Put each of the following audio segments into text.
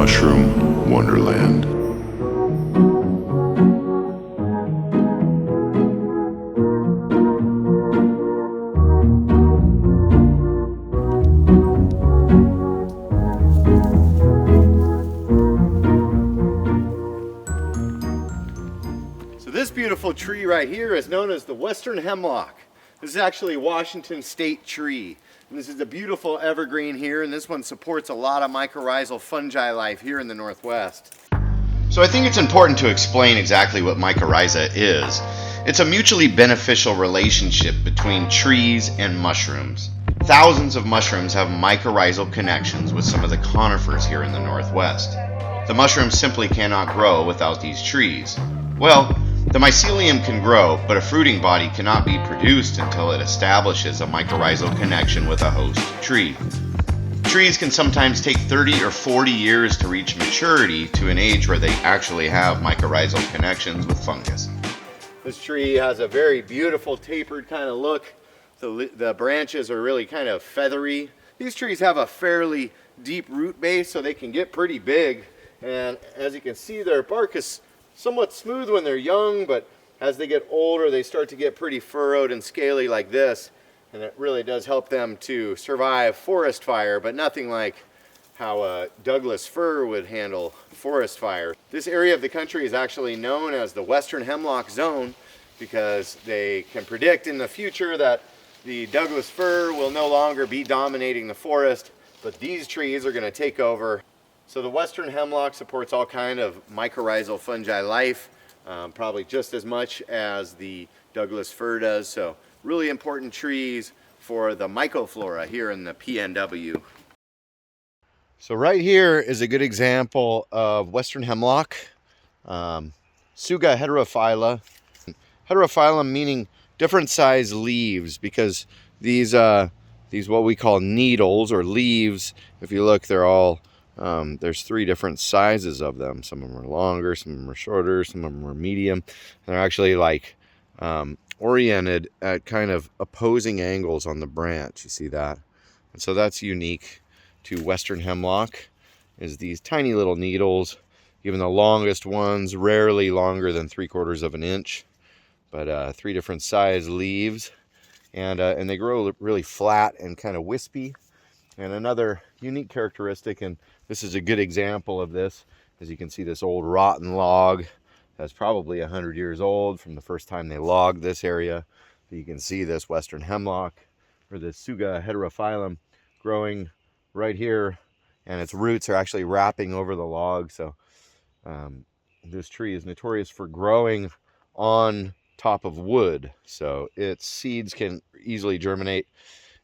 Mushroom Wonderland. So this beautiful tree right here is known as the Western Hemlock. This is actually a Washington state tree. And this is a beautiful evergreen here, and this one supports a lot of mycorrhizal fungi life here in the Northwest. So I think it's important to explain exactly what mycorrhiza is. It's a mutually beneficial relationship between trees and mushrooms. Thousands of mushrooms have mycorrhizal connections with some of the conifers here in the Northwest. The mushrooms simply cannot grow without these trees. Well, the mycelium can grow, but a fruiting body cannot be produced until it establishes a mycorrhizal connection with a host tree. Trees can sometimes take 30 or 40 years to reach maturity to an age where they actually have mycorrhizal connections with fungus. This tree has a very beautiful tapered kind of look. The branches are really kind of feathery. These trees have a fairly deep root base, so they can get pretty big. And as you can see, their bark is somewhat smooth when they're young, but as they get older, they start to get pretty furrowed and scaly like this. And it really does help them to survive forest fire, but nothing like how a Douglas fir would handle forest fire. This area of the country is actually known as the Western Hemlock Zone because they can predict in the future that the Douglas fir will no longer be dominating the forest, but these trees are going to take over. So the Western Hemlock supports all kind of mycorrhizal fungi life, probably just as much as the Douglas fir does. So really important trees for the mycoflora here in the PNW. So right here is a good example of Western Hemlock, Tsuga heterophylla. Heterophyllum meaning different size leaves, because these what we call needles or leaves, if you look, they're all there's three different sizes of them. Some of them are longer, some of them are shorter, some of them are medium. They're actually like oriented at kind of opposing angles on the branch. You see that? And so that's unique to Western Hemlock, is these tiny little needles. Even the longest ones, rarely longer than 3/4 of an inch, but three different size leaves, and they grow really flat and kind of wispy. And another unique characteristic, and this is a good example of this, as you can see this old rotten log that's probably 100 years old from the first time they logged this area. You can see this Western Hemlock, or the Tsuga heterophyllum, growing right here, and its roots are actually wrapping over the log. So this tree is notorious for growing on top of wood, so its seeds can easily germinate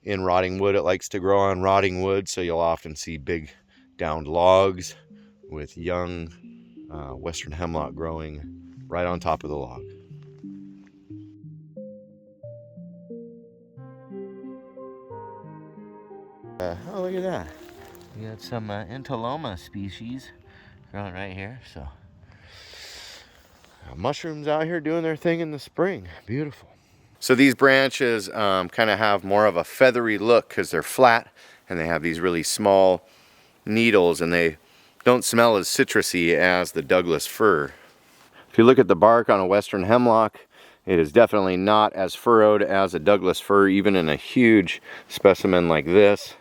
in rotting wood. It likes to grow on rotting wood, so you'll often see big downed logs with young Western Hemlock growing right on top of the log. Oh, look at that. We got some Entomoma species growing right here. So mushrooms out here doing their thing in the spring. Beautiful. So these branches kind of have more of a feathery look because they're flat and they have these really small needles, and they don't smell as citrusy as the Douglas fir. If you look at the bark on a Western Hemlock, it is definitely not as furrowed as a Douglas fir, even in a huge specimen like this.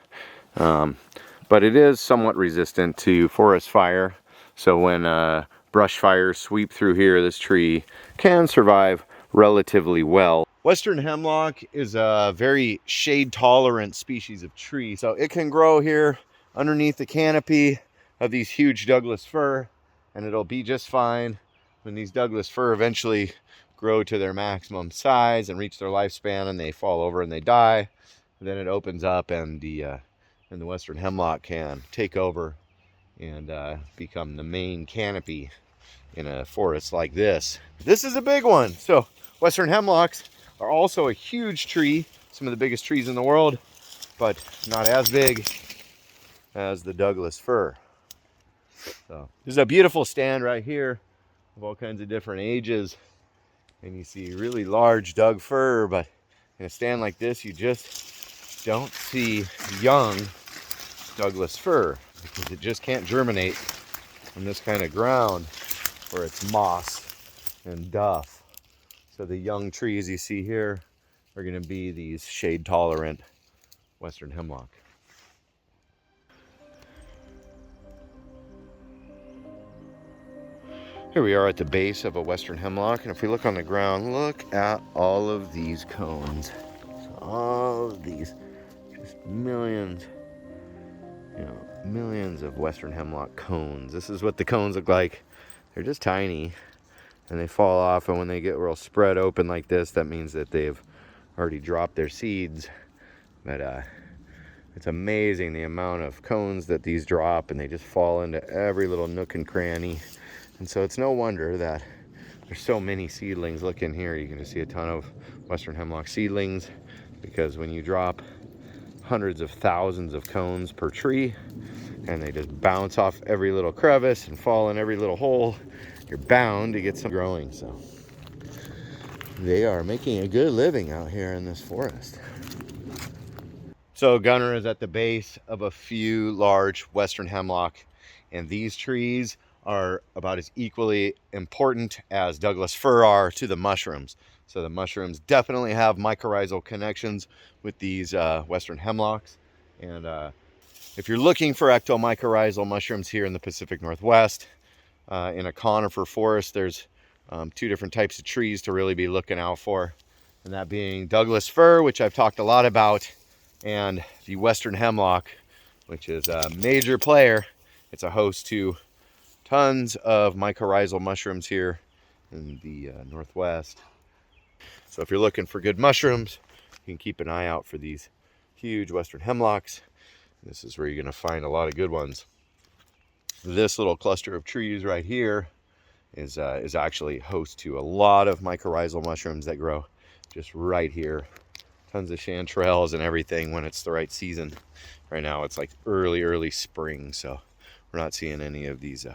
But it is somewhat resistant to forest fire. So when brush fires sweep through here, this tree can survive relatively well. Western Hemlock is a very shade-tolerant species of tree, so it can grow here underneath the canopy of these huge Douglas fir, and it'll be just fine. When these Douglas fir eventually grow to their maximum size and reach their lifespan and they fall over and they die, then it opens up, and the Western Hemlock can take over and become the main canopy in a forest like this. This is a big one. So Western Hemlocks are also a huge tree, some of the biggest trees in the world, but not as big as the Douglas fir. So there's a beautiful stand right here of all kinds of different ages, and you see really large Doug fir, but in a stand like this you just don't see young Douglas fir because it just can't germinate on this kind of ground where it's moss and duff. So the young trees you see here are going to be these shade tolerant Western hemlock. Here we are at the base of a Western hemlock, and if we look on the ground, look at all of these cones. So all of these, just millions, millions of Western hemlock cones. This is what the cones look like. They're just tiny, and they fall off, and when they get real spread open like this, that means that they've already dropped their seeds. But it's amazing the amount of cones that these drop, and they just fall into every little nook and cranny. And so it's no wonder that there's so many seedlings. Look in here, you can just see a ton of Western hemlock seedlings, because when you drop hundreds of thousands of cones per tree and they just bounce off every little crevice and fall in every little hole, you're bound to get some growing. So they are making a good living out here in this forest. So Gunner is at the base of a few large Western hemlock, and these trees are about as equally important as Douglas fir are to the mushrooms. So the mushrooms definitely have mycorrhizal connections with these Western hemlocks. And if you're looking for ectomycorrhizal mushrooms here in the Pacific Northwest, in a conifer forest, there's two different types of trees to really be looking out for. And that being Douglas fir, which I've talked a lot about, and the Western hemlock, which is a major player. It's a host to tons of mycorrhizal mushrooms here in the Northwest. So if you're looking for good mushrooms, you can keep an eye out for these huge Western hemlocks. This is where you're going to find a lot of good ones. This little cluster of trees right here is actually host to a lot of mycorrhizal mushrooms that grow just right here. Tons of chanterelles and everything when it's the right season. Right now it's like early spring, so we're not seeing any of these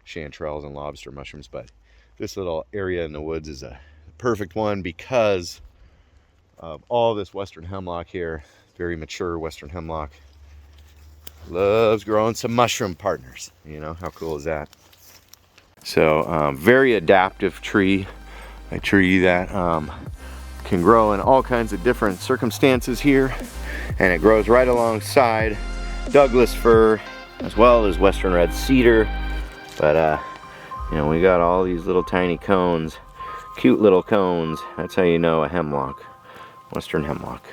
chanterelles and lobster mushrooms, but this little area in the woods is a perfect one because of all this Western hemlock here. Very mature Western hemlock. Loves growing some mushroom partners. You know, how cool is that? So very adaptive tree. A tree that can grow in all kinds of different circumstances here, and it grows right alongside Douglas fir as well as Western red cedar. But we got all these little tiny cones, cute little cones. That's how you know a hemlock, Western hemlock.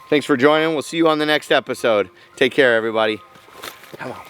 Thanks for joining. We'll see you on the next episode. Take care, everybody. Come on.